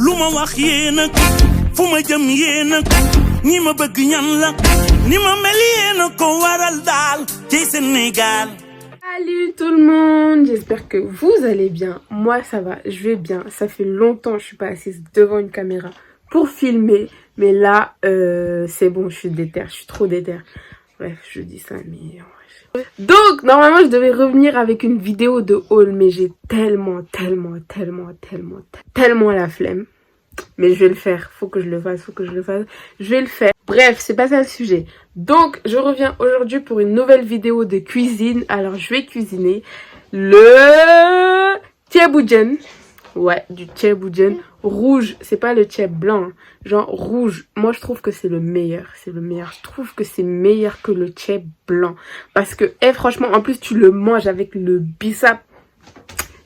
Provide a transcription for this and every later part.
lu ma wax yéen a fu ma jëm yéen a ñi ma bëgg ñan la ni ma mel yéen a ko waral daal ci Sénégal. Salut tout le monde, j'espère que vous allez bien. Moi ça va, je vais bien. Ça fait longtemps que je suis pas assise devant une caméra pour filmer, mais là c'est bon, je suis déter, je suis trop déter. Bref, je dis ça, mais donc normalement je devais revenir avec une vidéo de haul, mais j'ai tellement la flemme. Mais je vais le faire, faut que je le fasse, je vais le faire. Bref, c'est pas ça le sujet. Donc je reviens aujourd'hui pour une nouvelle vidéo de cuisine. Alors je vais cuisiner le ceebu. Ouais, du ceebu rouge, c'est pas le ceeb blanc, hein. Genre rouge. Moi je trouve que c'est le meilleur, je trouve que c'est meilleur que le ceeb blanc parce que franchement en plus tu le manges avec le bissap.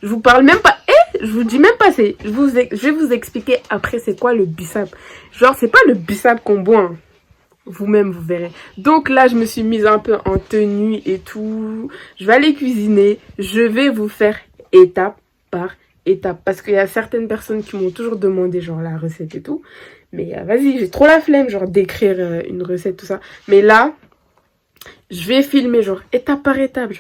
Je vous parle même pas, je vous dis même pas, je vais vous expliquer après c'est quoi le bissap. Genre c'est pas le bissap qu'on boit, hein. Vous-même vous verrez. Donc là je me suis mise un peu en tenue et tout. Je vais aller cuisiner, je vais vous faire étape par étape parce qu'il y a certaines personnes qui m'ont toujours demandé genre la recette et tout, mais vas-y, j'ai trop la flemme genre d'écrire une recette tout ça, mais là je vais filmer genre étape par étape,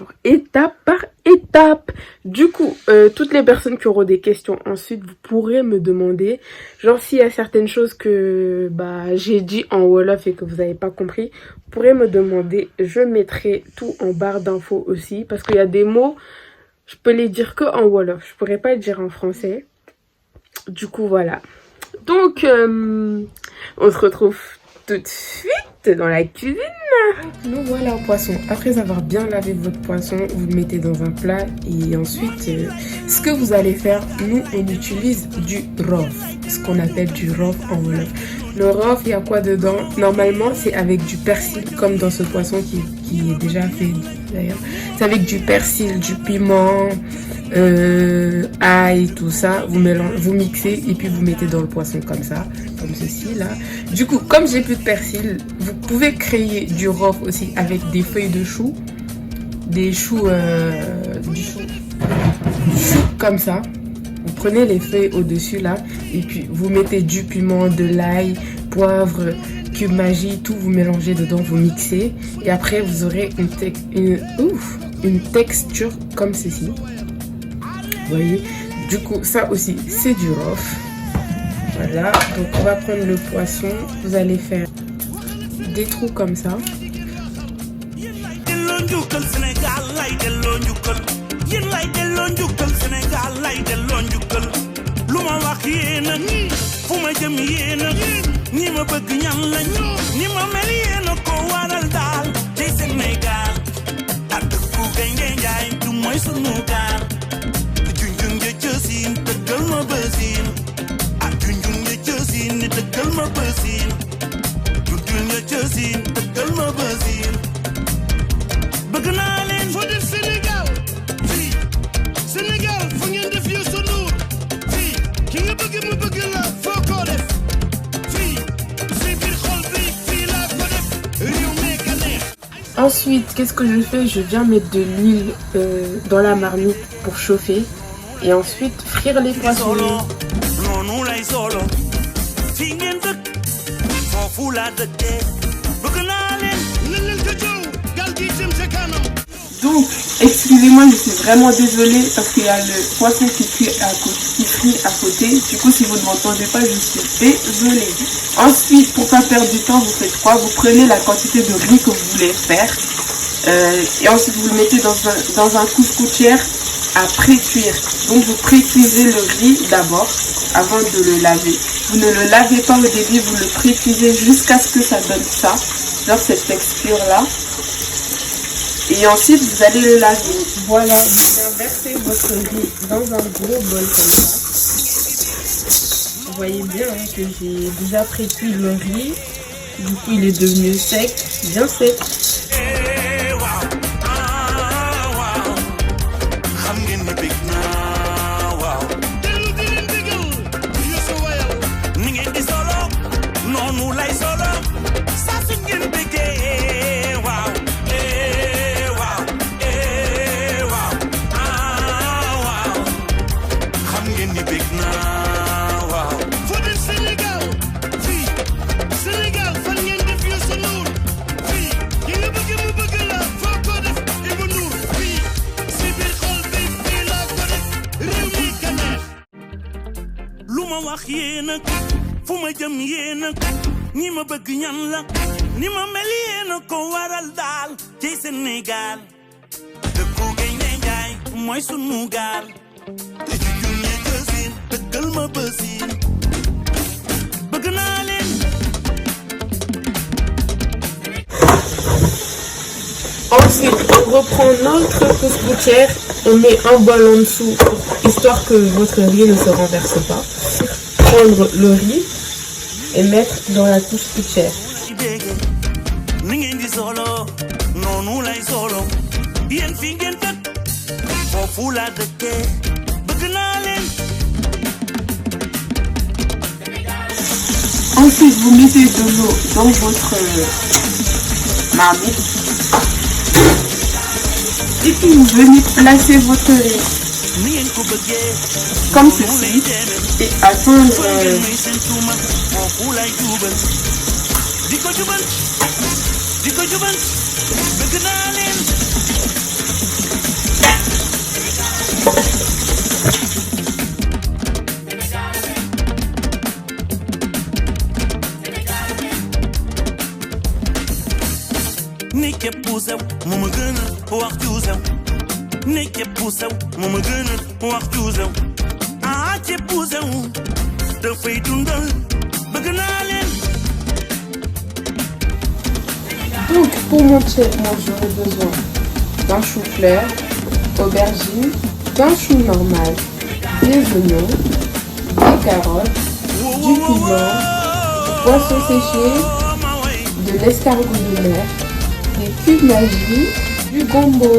du coup toutes les personnes qui auront des questions ensuite, vous pourrez me demander genre s'il y a certaines choses que j'ai dit en Wolof et que vous n'avez pas compris, vous pourrez me demander, je mettrai tout en barre d'infos aussi parce qu'il y a des mots je peux les dire que en Wolof, je pourrais pas le dire en français. Du coup, voilà. Donc, on se retrouve tout de suite dans la cuisine. Nous voilà au poisson. Après avoir bien lavé votre poisson, vous le mettez dans un plat. Et ensuite, ce que vous allez faire, nous, on utilise du rof. Ce qu'on appelle du rof en Wolof. Le rof, il y a quoi dedans? Normalement, c'est avec du persil, comme dans ce poisson qui est déjà fait d'ailleurs. C'est avec du persil, du piment, ail, tout ça. Vous mélangez, vous mixez et puis vous mettez dans le poisson comme ça, comme ceci là. Du coup, comme j'ai plus de persil, vous pouvez créer du rof aussi avec des feuilles de chou, des choux, du chou comme ça. Vous prenez les feuilles au-dessus là et puis vous mettez du piment, de l'ail, poivre, cube magie, tout vous mélangez dedans, vous mixez et après vous aurez une texture comme ceci. Vous voyez, du coup ça aussi c'est du rof. Voilà, donc on va prendre le poisson, vous allez faire des trous comme ça. Yéen lay delloo njukkal Sénégal lay delloo njukkal lu ma wax yéen a fu ma jëm yéen a ñi ma bëgg ñan la ñi ma mel yéen a ko waral daal ci Sénégal ak ku gaynde njaay du mooy sunu gaal junjun nga cësin dëggal ma bësin ak junjun nga cësin ni dëggal ma bësin junjun nga cësin dëggal ma bësin bëgg naa leen fo def Sénégal Sénégal fa ngeen def yow sa nuur fii ki nga bëgg mu bëgg la foo ko def fii si biir xol bi fii laa ko def réew mi ka neex. Ensuite, qu'est-ce que je fais? Je viens mettre de l'huile dans la marmite pour chauffer et ensuite frire les poissons. noonu lay solo fii ngeen dëkk foofu laa dëkkee bëgg naa leen ko jow gal gi jëm sa kanam. Donc, excusez-moi, je suis vraiment désolée parce qu'il y a le poisson qui frit à côté. Du coup, si vous ne m'entendez pas, je suis désolée. Ensuite, pour pas perdre du temps, vous faites quoi? Vous prenez la quantité de riz que vous voulez faire et ensuite vous le mettez dans un couscoutière à pré-cuire. Donc, vous pré-cuisez le riz d'abord avant de le laver. Vous ne le lavez pas au début, vous le pré-cuisez jusqu'à ce que ça donne ça, genre cette texture-là. Et ensuite, vous allez le laver. Voilà, vous versez votre riz dans un gros bol comme ça. Vous voyez bien que j'ai déjà pré-cuit le riz. Du coup, il est devenu sec, bien sec. ngeen ni bég naa waaw lu ma wax yéen ak fu ma jëm yéen ak ñi ma bëgg ñan la ni ma mel yéen a ko waral daal ci Sénégal dëkku Gaynde Njaay mooy sunu gaal te ci junne jësin dëggal ma bësin bëgg naa leen. Ensuite, on reprend notre fausse gouttière, on met un bol en dessous, histoire que votre riz ne se renverse pas. Prendre le riz et mettre dans la fausse gouttière. Ensuite, vous mettez de l'eau dans votre marmite. Et puis vous venez placer votre riz comme ceci et attendre Neke pusew mama gëna wax juusew neke pusew mama gëna wax juusew ah ci pusew da fay dundal bëgg naa leen. Donc pour mon chef, moi j'aurai besoin d'un chou-fleur, aubergine, d'un chou normal, des oignons, des carottes, du piment, du poisson séché, de l'escargot de mer, des cubes magie, du gombo.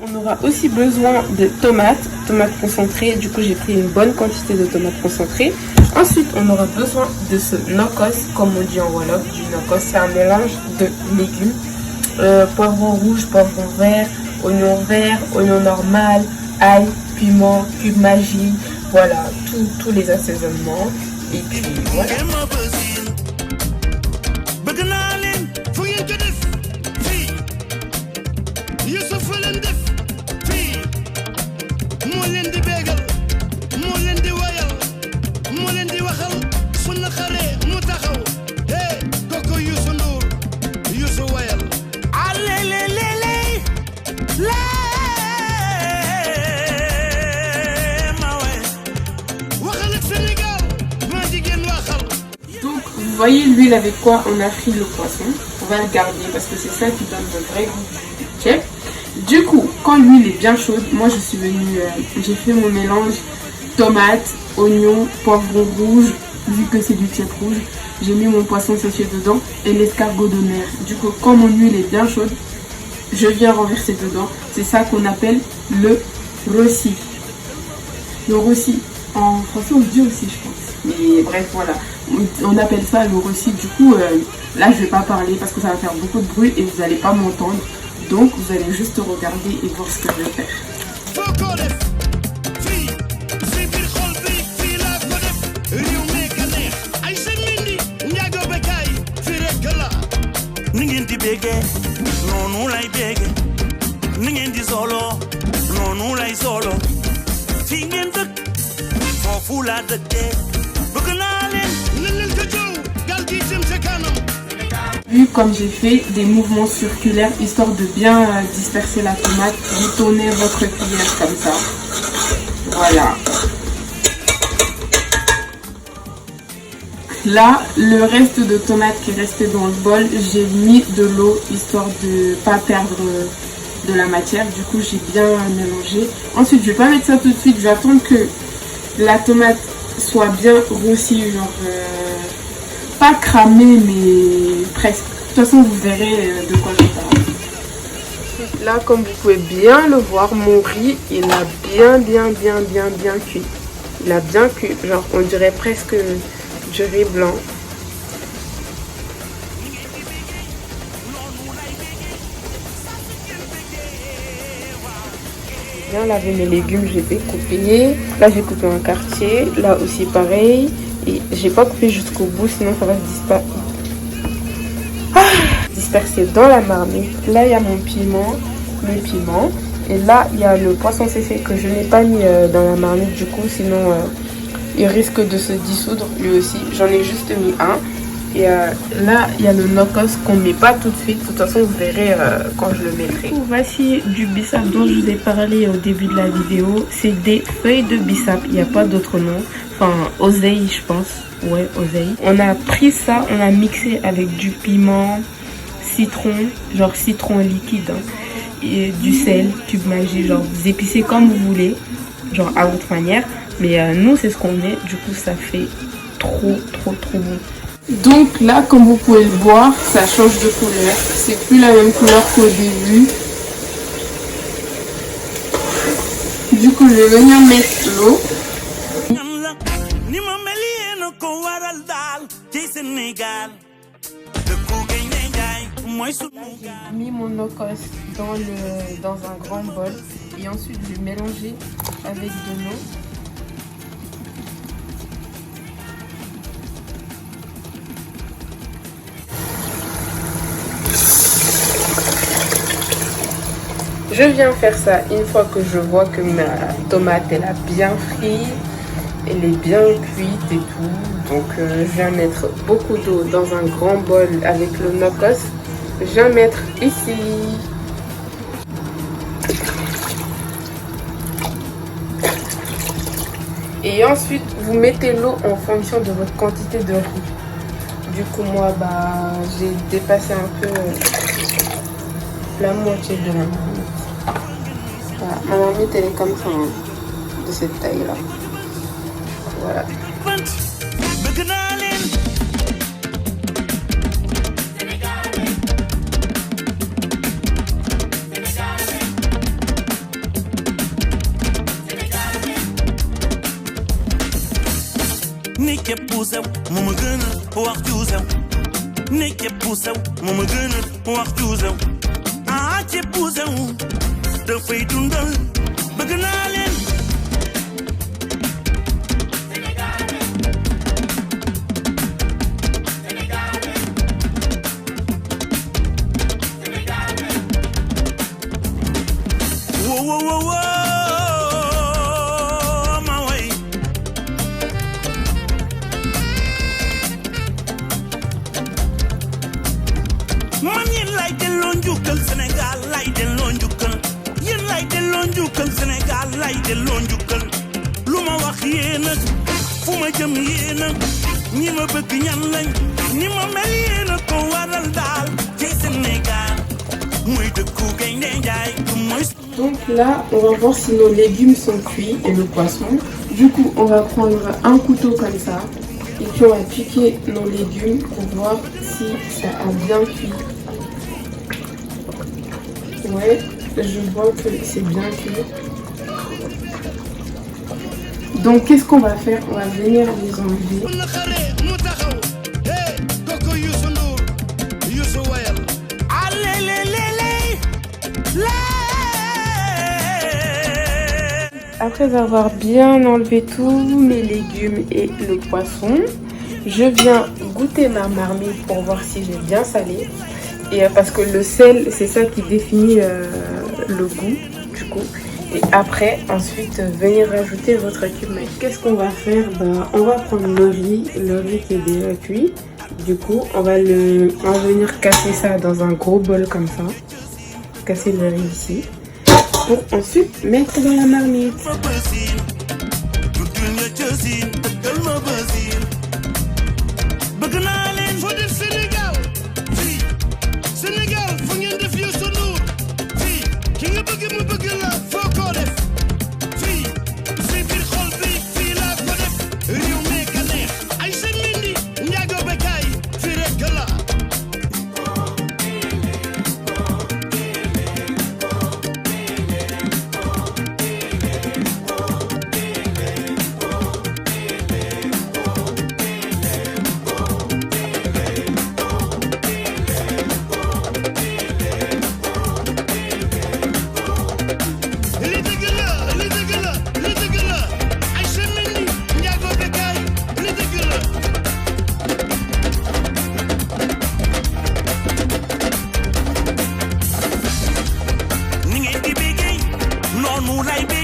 On aura aussi besoin de tomates concentrées. Du coup, j'ai pris une bonne quantité de tomates concentrées. Ensuite, on aura besoin de ce nokos, comme on dit en wolof, du nokos. C'est un mélange de légumes. Poivron rouge, poivron vert, oignon normal, ail, piment, cube magie. Voilà, tous les assaisonnements. Et puis voilà. Vous voyez l'huile avec quoi on a frit le poisson. On va le garder parce que c'est ça qui donne le vrai goût du chef. Du coup, quand l'huile est bien chaude, moi je suis venue, j'ai fait mon mélange tomate, oignon, poivron rouge, vu que c'est du chef rouge. J'ai mis mon poisson séché dedans et l'escargot de mer. Du coup, quand mon huile est bien chaude, je viens renverser dedans. C'est ça qu'on appelle le roussi. Le roussi, en français on dit aussi je pense. Mais bref, voilà. On appelle ça le roussi. Du coup, là, je vais pas parler parce que ça va faire beaucoup de bruit et vous n'allez pas m'entendre. Donc, vous allez juste regarder et voir ce que je vais faire. Vu comme j'ai fait des mouvements circulaires histoire de bien disperser la tomate, vous tournez votre cuillère comme ça. Voilà. Là, le reste de tomates qui restait dans le bol, j'ai mis de l'eau histoire de ne pas perdre de la matière. Du coup, j'ai bien mélangé. Ensuite, je vais pas mettre ça tout de suite. Je vais attendre que la tomate soit bien roussie, genre pas cramée, mais presque. De toute façon, vous verrez de quoi je parle. Là, comme vous pouvez bien le voir, mon riz, il a bien cuit. Il a bien cuit, genre on dirait presque du riz blanc. Bien laver mes légumes, j'ai découpé. Là, j'ai coupé un quartier. Là aussi, pareil. Et j'ai pas coupé jusqu'au bout, sinon ça va se disperser dans la marmite. Là, il y a mon piment, mes piments. Et là, il y a le poisson séché que je n'ai pas mis dans la marmite du coup, sinon il risque de se dissoudre lui aussi. J'en ai juste mis un. Et là, il y a le nokos qu'on ne met pas tout de suite. De toute façon, vous verrez quand je le mettrai. Voici du bissap dont je vous ai parlé au début de la vidéo. C'est des feuilles de bissap. Il n'y a pas d'autre nom. Enfin, oseille, je pense. Ouais, oseille. On a pris ça, on a mixé avec du piment, citron, genre citron liquide, hein, et du sel, cube magie. Genre, vous épicez comme vous voulez, genre à votre manière. Mais nous, c'est ce qu'on met. Du coup, ça fait trop bon. Donc là, comme vous pouvez le voir, ça change de couleur. C'est plus la même couleur qu'au début. Du coup, je vais venir mettre l'eau. J'ai mis mon nokos dans un grand bol. Et ensuite, je vais mélanger avec de l'eau. Je viens faire ça une fois que je vois que ma tomate elle a bien frit, elle est bien cuite et tout. Donc je viens mettre beaucoup d'eau dans un grand bol avec le nokos. Je viens mettre ici. Et ensuite vous mettez l'eau en fonction de votre quantité de riz. Du coup moi j'ai dépassé un peu la moitié de la marmite. Voilà, ma marmite elle est comme ça, hein, de cette taille là. Voilà. Nike pousew, mama gënal wax juusew. Nike pousew, mama gënal wax juusew. Ah ci pousew, dafay dundal, bëgg naa leen. Wo wo wo wo. Man yéen lay delloo njukkal Sénégal lay delloo njukkal yéen lay delloo njukkal Sénégal lay delloo njukkal lu ma wax yéen ak fu ma jëm yéen ak ñi ma bëgg ñan lañ ñi ma mel yéen ak ko waral daal ci Sénégal muy dëkku gaynde njaay mooy. Donc là, on va voir si nos légumes sont cuits et le poisson. Du coup, on va prendre un couteau comme ça et puis on va piquer nos légumes pour voir si ça a bien cuit. Ouais, je vois que c'est bien cuit. Donc qu'est-ce qu'on va faire? On va venir les enlever. Après avoir bien enlevé tous mes légumes et le poisson, je viens goûter ma marmite pour voir si j'ai bien salé. Et parce que le sel, c'est ça qui définit le goût du coup. Et après, ensuite, venir rajouter votre cube maïs. Qu'est-ce qu'on va faire? On va prendre le riz qui est déjà cuit. Du coup, on va venir casser ça dans un gros bol comme ça. Casser le riz ici. Pour ensuite mettre dans la marmite. lay